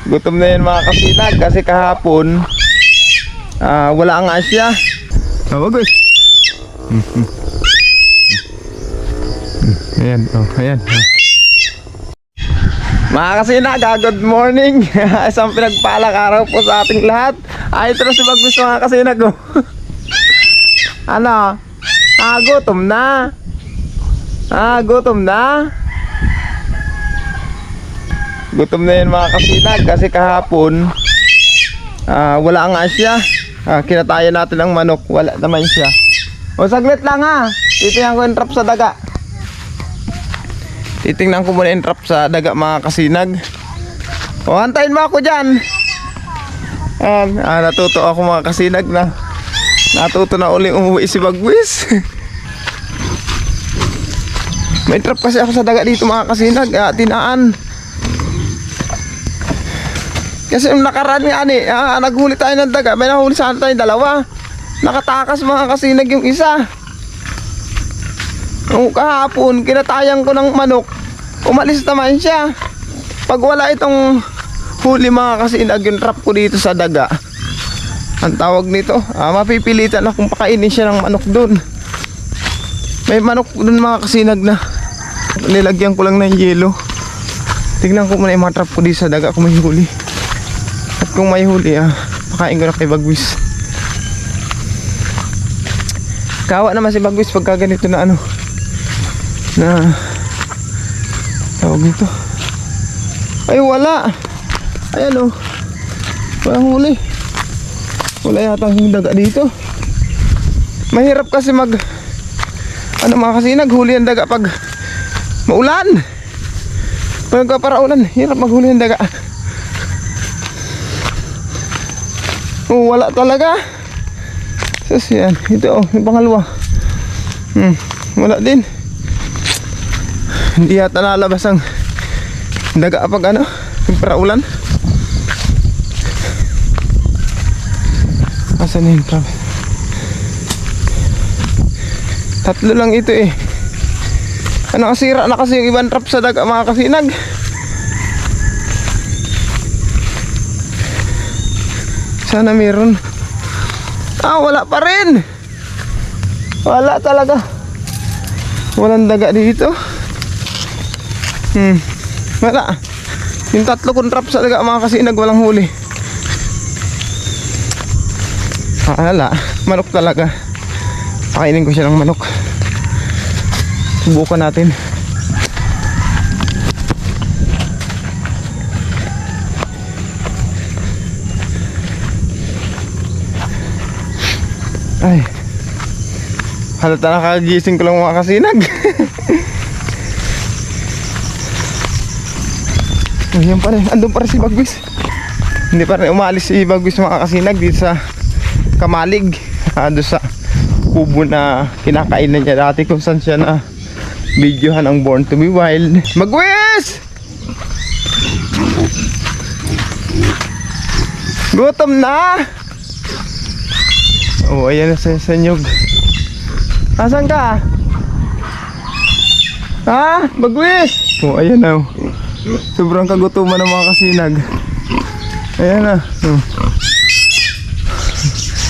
Gutom na yan mga kasinag kasi kahapon wala ang asya. Bagus. Ayan, ayan. Mga kasinag, good morning. Isang pinagpalang araw po sa ating lahat. Ay, ito na si Bagus mga kasinag. Ano? Gutom na. Gutom na. Gutom na yan mga kasinag kasi kahapon wala ang asya. Kinatayan natin ang manok, wala naman siya. O saglit lang ha. Titingnan ko yung trap sa daga. Titingnan ko muna yung trap sa daga mga kasinag. O antayin mo ako dyan. Ayan, natuto ako mga kasinag na. Natuto na uling umuwi si Bagwis. May trap kasi ako sa daga dito mga kasinag. Tinaan. Kasi yung nakaraan nga naghuli tayo ng daga. May nahuli sana tayong dalawa. Nakatakas mga kasinag yung isa. Nung kahapon kinatayang ko ng manok, umalis naman siya. Pag wala itong huli mga kasinag, yung trap ko dito sa daga, ang tawag nito, mapipilitan akong pakainin siya ng manok dun. May manok dun mga kasinag na nilagyan ko lang ng yelo. Tignan ko muna yung mga trap ko dito sa daga kung may huli. At kung may huli, pakain ko na kay Bagwis. Kawa naman si Bagwis pagka ganito na na tawag nito. Ay wala. Ayan walang huli. Wala yata yung daga dito. Mahirap kasi mga kasinag, huli ang daga pag maulan. Pag paraulan, hirap maghuli ang daga. Wala talaga. Sus yan. Ito yung pangalawa. Wala din. Hindi yata nalabas ang daga pag yung paraulan. Asan yun? Tatlo lang ito Nakasira na kasi yung ibang trap sa daga mga kasinag. Sana meron. Wala pa rin. Wala talaga. Walang daga dito. Wala. Yung tatlo kong trap sa daga mga kasinag, walang huli. Wala. Manok talaga. Pakainin ko siya ng manok. Subukan natin. Ay, halata nakagising ko lang mga kasinag. Yan pa rin, andun pa rin si Bagwis. Hindi pa rin umalis si Bagwis mga kasinag dito sa Kamalig. Doon sa kubo na kinakainan niya dati kung saan siya na videohan ang Born to be Wild. Bagwis! Gutom na! Ayan na sa nyog. Asan ka? Bagwis! Ayan na. Sobrang kagutuman ng mga kasinag. Ayan na.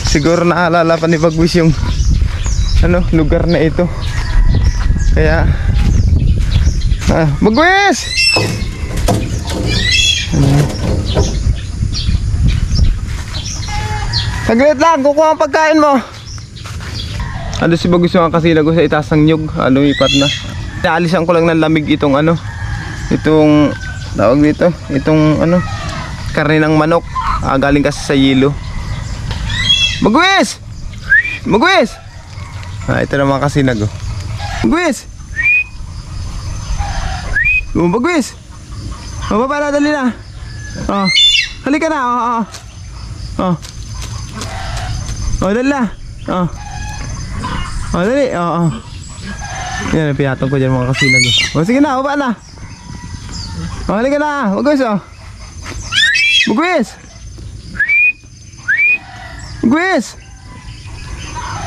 Siguro naalala pa ni Bagwis yung lugar na ito. Kaya Bagwis! Saglit lang, kukuha ang pagkain mo. Si Bagwis mga kasinag sa itaas ng nyog. Lumipat na. Naalisan ko lang ng lamig itong itong tawag dito, itong karne ng manok. Galing kasi sa yelo. Bagwis! Bagwis! Ito na mga kasinag. Bagwis! Bagwis! Baba na, dali na. Halika na. Dali na. Dali. Yan, piyatong ko dyan mga kasinag. Sige na, baba na. Halika na. Bagwis. Bagwis! Bagwis!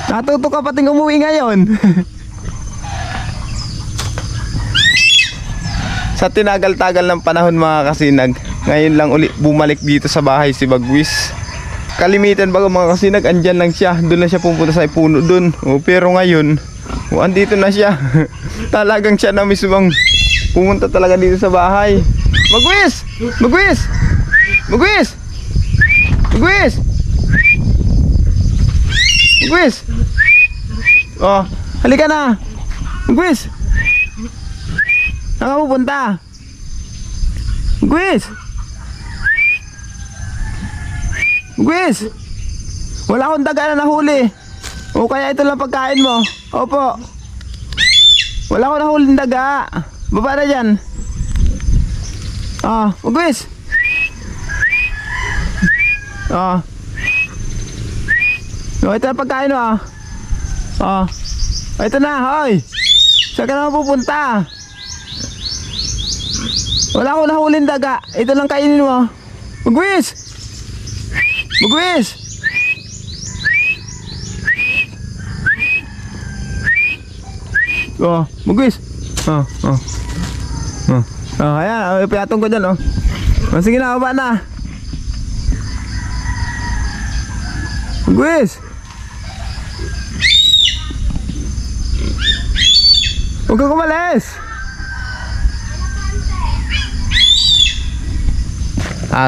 Natuto ka pating umuwi ngayon. Sa tinagal-tagal ng panahon mga kasinag, Ngayon lang uli bumalik dito sa bahay si Bagwis. Kalimitan baga mga kasinag, andyan lang siya. Doon lang siya pupunta sa puno doon. Pero ngayon, andito na siya. Talagang siya na mismong pumunta talaga dito sa bahay. Bagwis! Bagwis! Bagwis! Bagwis! Bagwis! Oh, halika na! Bagwis! Saan ka pupunta? Bagwis! Bagwis! Wala akong daga na nahuli. O kaya ito lang pagkain mo. Opo. Wala akong nahuling daga. Baba na dyan. Bagwis! Ito na pagkain mo. Ito na, hoy. Saan ka naman pupunta? Wala akong nahuling daga. Ito lang kainin mo. Bagwis! Bagwis! Bagwis! Ayan, pinatong ko dyan, sige na, baba na. Bagwis! Huwag kang kumalis!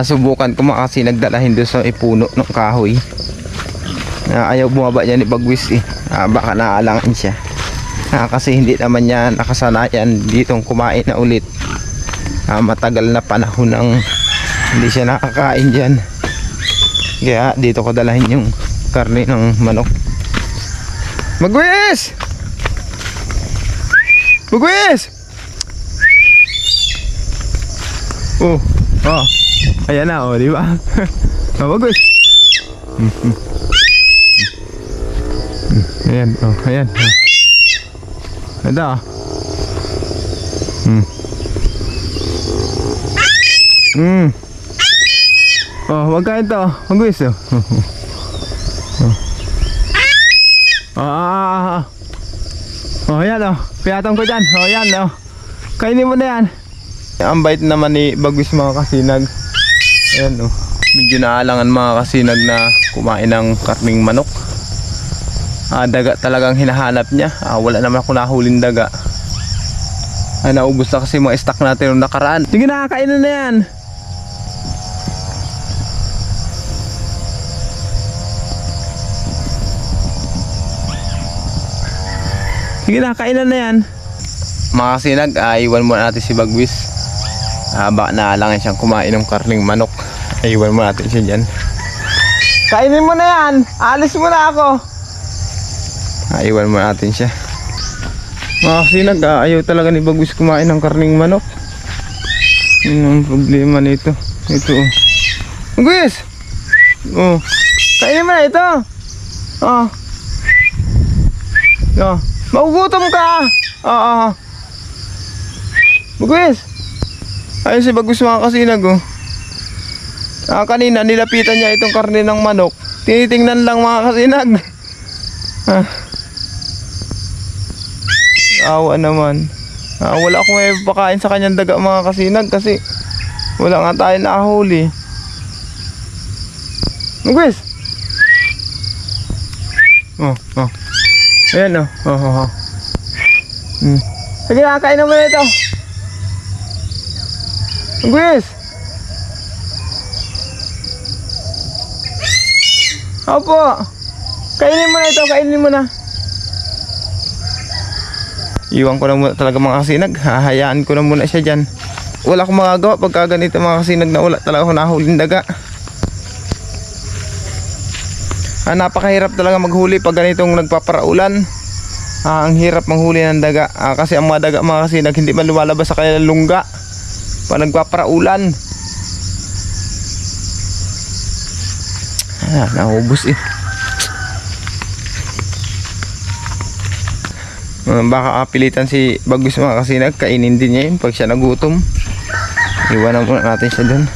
Subukan ko kasi nagdalahin doon sa ipuno ng kahoy. Ayaw bumaba niya ni Bagwis baka naalangan siya. Kasi hindi naman niya nakasanayan ditong kumain na ulit. Matagal na panahon nang hindi siya nakakain dyan. Kaya dito ko dalahin yung karne ng manok. Bagwis! Bagwis! Ayan na, di ba? Bagwis! Ayan, ayan. Ito. Wag kain to. Bagwis. Ayan piyatong ko dyan. Ayan kainin mo na yan. Ang bait naman ni Bagwis mga kasinag. Ayan medyo naalangan mga kasinag na kumain ng karning manok. Daga talagang hinahanap niya. Wala naman ako nahuling daga. Naubos na kasi mga stock natin nung nakaraan. Sige na, kainin na yan. Sige na, kainan na yan. Mga kasinag, iwan muna natin si Bagwis. Baka naalangan siyang kumain ng karning manok. Iwan muna natin siya dyan. Kainin mo na yan. Alis mo na ako. Iwan muna natin siya. Mga kasinag, ayaw talaga ni Bagwis kumain ng karning manok. Yun ang problema nito. Ito Bagwis! Kainin mo na ito. Magugutom ka. Bagwis! Ayun si Bagwis mga kasinag kanina nilapitan niya itong karne ng manok. Tinitingnan lang mga kasinag. Awa naman. Wala akong may pakain sa kanyang daga mga kasinag kasi wala nga tayo nakahuli. Bagwis! Ayan sige na, kain naman ito. Bagwis! Opo. Kainin mo na ito, kainin mo na. Iwan ko na muna talaga mga kasinag. Hahayaan ko na muna siya dyan. Wala akong magagawa pagka ganito mga kasinag na wala talaga ako nahuling daga. Napakahirap talaga maghuli pag ganitong nagpaparaulan. Ang hirap manghuli ng daga. Kasi ang mga daga mga kasinag hindi man lumalabas sa kanilang lungga pag nagpaparaulan. Naubos baka pilitan si Bagwis mga kasinag. Kainin din niya yun pag siya nagutom. Iwanan muna natin siya dun.